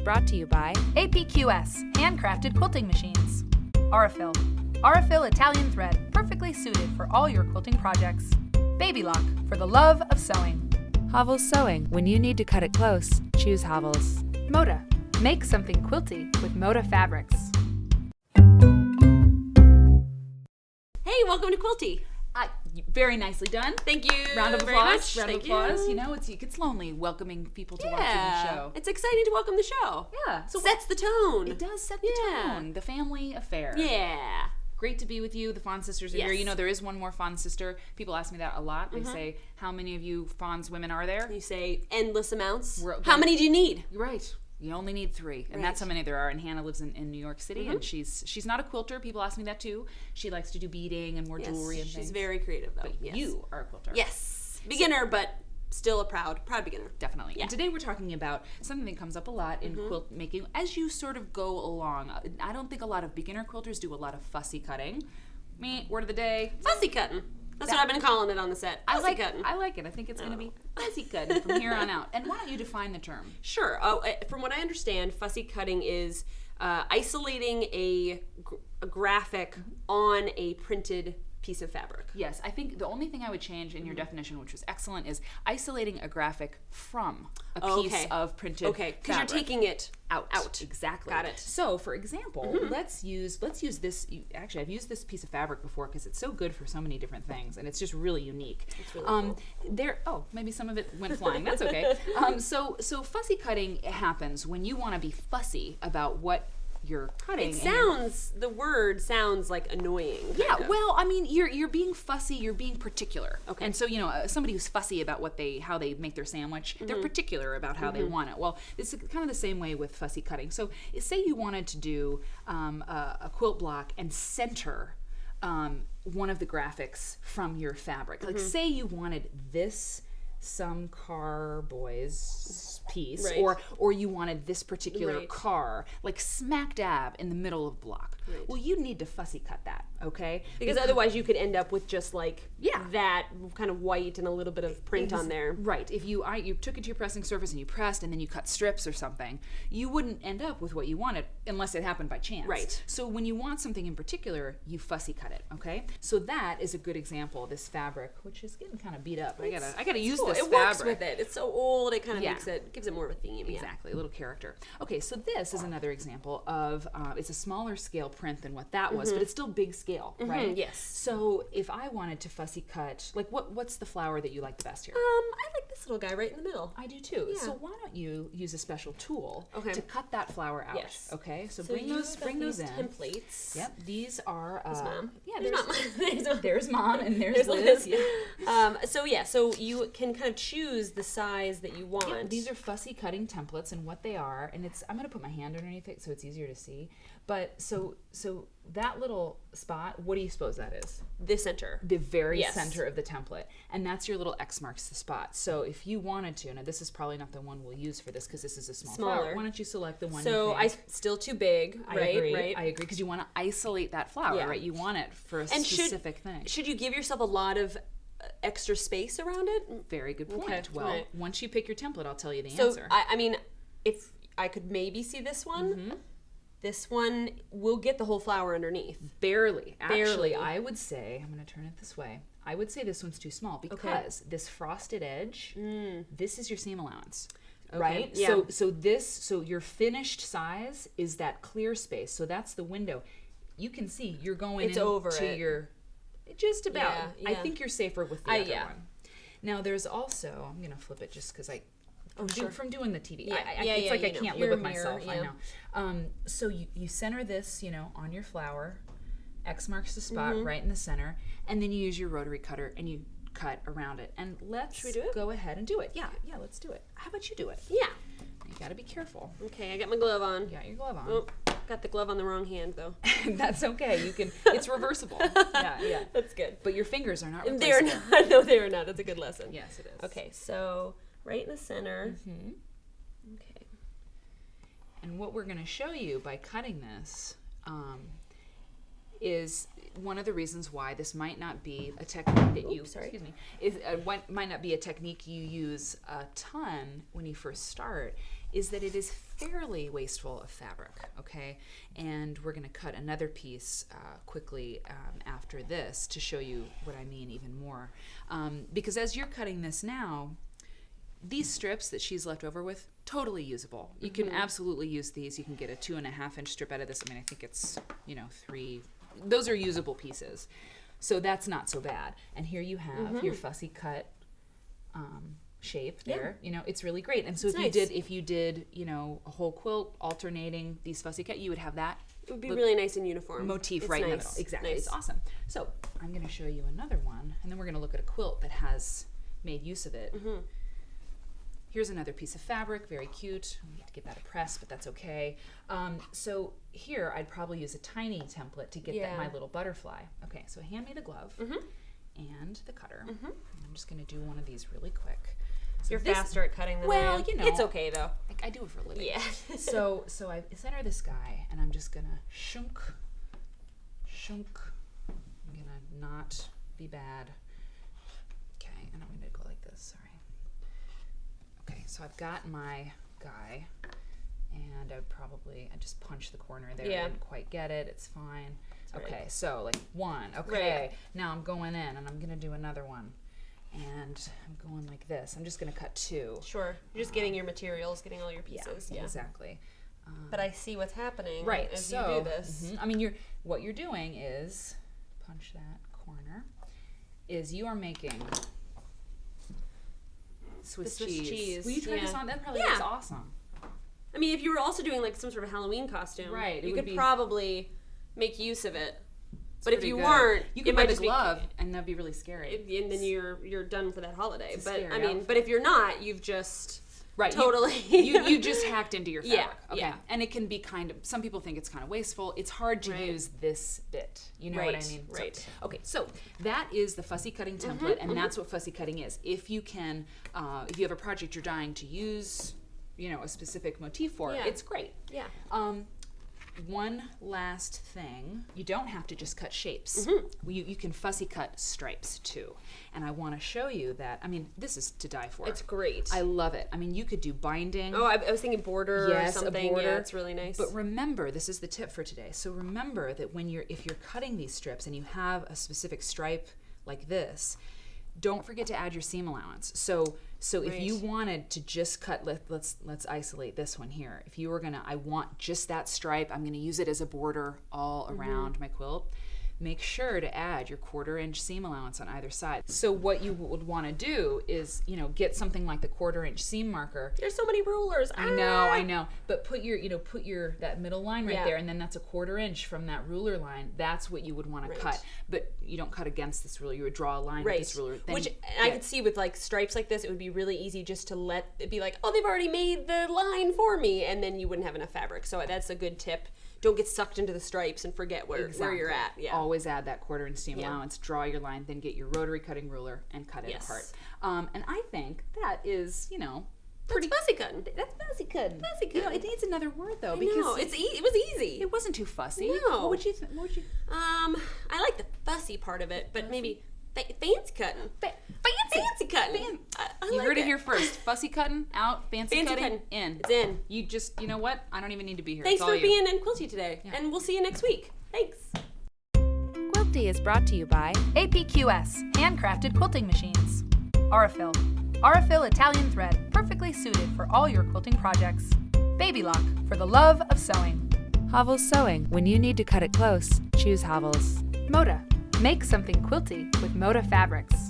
brought to you by APQS, handcrafted quilting machines. Aurifil. Aurifil Italian thread, perfectly suited for all your quilting projects. Baby Lock, for the love of sewing. Havel's Sewing. When you need to cut it close, choose Havel's. Moda. Make something quilty with Moda fabrics. Hey, welcome to Quilty. Very nicely done. Thank you. Round of very applause. much. Round of Thank applause. You. You know, it gets lonely welcoming people to watching the show. It's exciting to welcome the show. Yeah. So sets the tone. It does set the tone. The family affair. Yeah. Great to be with you. The Fons sisters are here. You know, there is one more Fons sister. People ask me that a lot. They say, how many of you Fons women are there? You say endless amounts. We're- How many do you need? You're right. You only need 3, and that's how many there are. And Hannah lives in New York City, and she's not a quilter. People ask me that too. She likes to do beading and more jewelry and things. She's very creative though. But you are a quilter. Yes. Beginner, but still a proud beginner. Definitely. Yeah. And today we're talking about something that comes up a lot in quilt making as you sort of go along. I don't think a lot of beginner quilters do a lot of fussy cutting. Word of the day. Fussy cutting. That's what I've been calling it on the set. Fussy cutting. I like it. I think it's going to be fussy cutting from here on out. And why don't you define the term? Sure. From what I understand, fussy cutting is isolating a graphic on a printed piece of fabric. Yes, I think the only thing I would change in your definition, which was excellent, is isolating a graphic from a piece of printed fabric. Because you're taking it out. Exactly. Got it. So, for example, let's use this. Actually, I've used this piece of fabric before because it's so good for so many different things, and it's just really unique. It's really cool. Maybe some of it went flying. That's okay. So fussy cutting happens when you want to be fussy about what you're cutting. The word sounds like annoying. Yeah, well, I mean, you're being fussy, you're being particular. Okay. And so, you know, somebody who's fussy about how they make their sandwich, they're particular about how they want it. Well, it's kind of the same way with fussy cutting. So, say you wanted to do a quilt block and center one of the graphics from your fabric. Like, say you wanted this some car boys piece, or you wanted this particular car, like smack dab in the middle of the block. Well, you need to fussy cut that, okay? Because otherwise you could end up with just like that kind of white and a little bit of print on there. Right. If you took it to your pressing surface and you pressed and then you cut strips or something, you wouldn't end up with what you wanted unless it happened by chance. Right. So when you want something in particular, you fussy cut it, okay? So that is a good example of this fabric, which is getting kind of beat up. I gotta use this fabric. It works with it. It's so old. It kind of gives it more of a theme. Exactly, a little character. Okay, so this is another example of it's a smaller scale print than what that was, but it's still big scale, right? Yes. So if I wanted to fussy cut, like what's the flower that you like the best here? I like this little guy right in the middle. I do too. Yeah. So why don't you use a special tool to cut that flower out? Yes. Okay. So bring those in. Templates. Yep. These are. There's Mom. Yeah. There's Mom and there's Liz. Yeah. So you can kind of choose the size that you want. Yep. These are fussy cutting templates, and what they are, and I'm going to put my hand underneath it so it's easier to see. But so that little spot, what do you suppose that is? The center. The very center of the template. And that's your little X marks the spot. So if you wanted to, now this is probably not the one we'll use for this because this is a smaller flower. Why don't you select the one you think? Still too big, right? I agree, because you want to isolate that flower, right? You want it for a specific thing. Should you give yourself a lot of extra space around it? Very good point. Okay. Well, once you pick your template, I'll tell you the answer. So, I mean, if I could maybe see this one, this one will get the whole flower underneath. Barely. Actually, I would say, I'm going to turn it this way. I would say this one's too small because this frosted edge, this is your seam allowance. Okay. Right? Yeah. So your finished size is that clear space. So that's the window. You can see you're going your just about. Yeah. I think you're safer with the other one. Now there's also, I'm going to flip it just because from doing the TV. It's like I can't live with myself. I know. So you center this, on your flower. X marks the spot right in the center, and then you use your rotary cutter and you cut around it. And let's go ahead and do it. Yeah, let's do it. How about you do it? Yeah. You got to be careful. Okay, I got my glove on. You got your glove on. Oh, got the glove on the wrong hand though. That's okay. You can. It's reversible. Yeah. That's good. But your fingers are not replaceable. They're not. No, they are not. That's a good lesson. Yes, it is. Okay, so right in the center. Okay. And what we're going to show you by cutting this is one of the reasons why this might not be a technique that might not be a technique you use a ton when you first start, is that it is fairly wasteful of fabric, okay? And we're gonna cut another piece quickly after this to show you what I mean even more. Because as you're cutting this now, these strips that she's left over with, totally usable. You can absolutely use these. You can get a 2.5 inch strip out of this. I mean, I think it's, 3, those are usable pieces. So that's not so bad. And here you have your fussy cut shape there. It's really great. And so if you did a whole quilt alternating these fussy cut, you would have that. It would be really nice and uniform. Motif it's right nice. in the middle. Exactly. Nice. It's awesome. So I'm going to show you another one, and then we're going to look at a quilt that has made use of it. Here's another piece of fabric, very cute. We need to give that a press, but that's okay. So here, I'd probably use a tiny template to get my little butterfly. Okay, so hand me the glove and the cutter. And I'm just gonna do one of these really quick. So You're faster at cutting than I am. It's okay though. I do it for a living. Yeah. so I center this guy, and I'm just gonna shunk. I'm gonna not be bad. Okay, and I'm gonna go like this, sorry. Okay, so I've got my guy, and I just punched the corner there. I didn't quite get it. It's fine. Okay, so like one. Okay, now I'm going in, and I'm gonna do another one, and I'm going like this. I'm just gonna cut 2. Sure. You're just getting your materials, getting all your pieces. Yeah. Exactly. But I see what's happening as so, you do this. I mean, what you're doing is punch that corner. Is you are making Swiss cheese. Will you try this on? That probably looks awesome. I mean, if you were also doing like some sort of Halloween costume, you could probably make use of it. But if you weren't, you could wear the glove, and that'd be really scary. And then you're done for that holiday. It's but scary I mean, but if you're not, you've just totally you just hacked into your fabric. Okay. Yeah. And it can be some people think it's kind of wasteful. It's hard to use this bit. You know what I mean? Right. So, okay, so that is the fussy cutting template, and that's what fussy cutting is. If you can, if you have a project you're dying to use, a specific motif for, it's great. Yeah. One last thing, you don't have to just cut shapes. You can fussy cut stripes too. And I want to show you that, I mean, this is to die for. It's great. I love it. I mean, you could do binding. Oh, I was thinking border or something. A border. Yeah, it's really nice. But remember, this is the tip for today. So remember that if you're cutting these strips and you have a specific stripe like this, don't forget to add your seam allowance. So if you wanted to just cut, let's isolate this one here. If you were I want just that stripe, I'm gonna use it as a border all around my quilt. Make sure to add your 1/4 inch seam allowance on either side. So what you would want to do is, get something like the 1/4 inch seam marker. There's so many rulers. I know. But put that middle line right there, and then that's a 1/4 inch from that ruler line. That's what you would want to cut. But you don't cut against this ruler. You would draw a line with this ruler. Which I could see with like stripes like this, it would be really easy just to let it be like, oh, they've already made the line for me, and then you wouldn't have enough fabric. So that's a good tip. Don't get sucked into the stripes and forget where you're at. Yeah. Always add that 1/4 inch seam allowance, draw your line, then get your rotary cutting ruler and cut it apart. And I think that is, pretty fussy cutting. That's fussy cutting. Fussy cutting. It needs another word though, because it was easy. It wasn't too fussy. No. What would you? I like the fussy part of it, but maybe fancy cutting. Fancy cutting. You heard it here first. Fussy cutting out, fancy cutting in. It's in. You just, you know what? I don't even need to be here. Thanks for being in Quilty today, and we'll see you next week. Thanks. Quilty is brought to you by APQS, handcrafted quilting machines. Aurifil Italian thread, perfectly suited for all your quilting projects. Baby Lock, for the love of sewing. Havel's Sewing. When you need to cut it close, choose Havel's. Moda, make something quilty with Moda fabrics.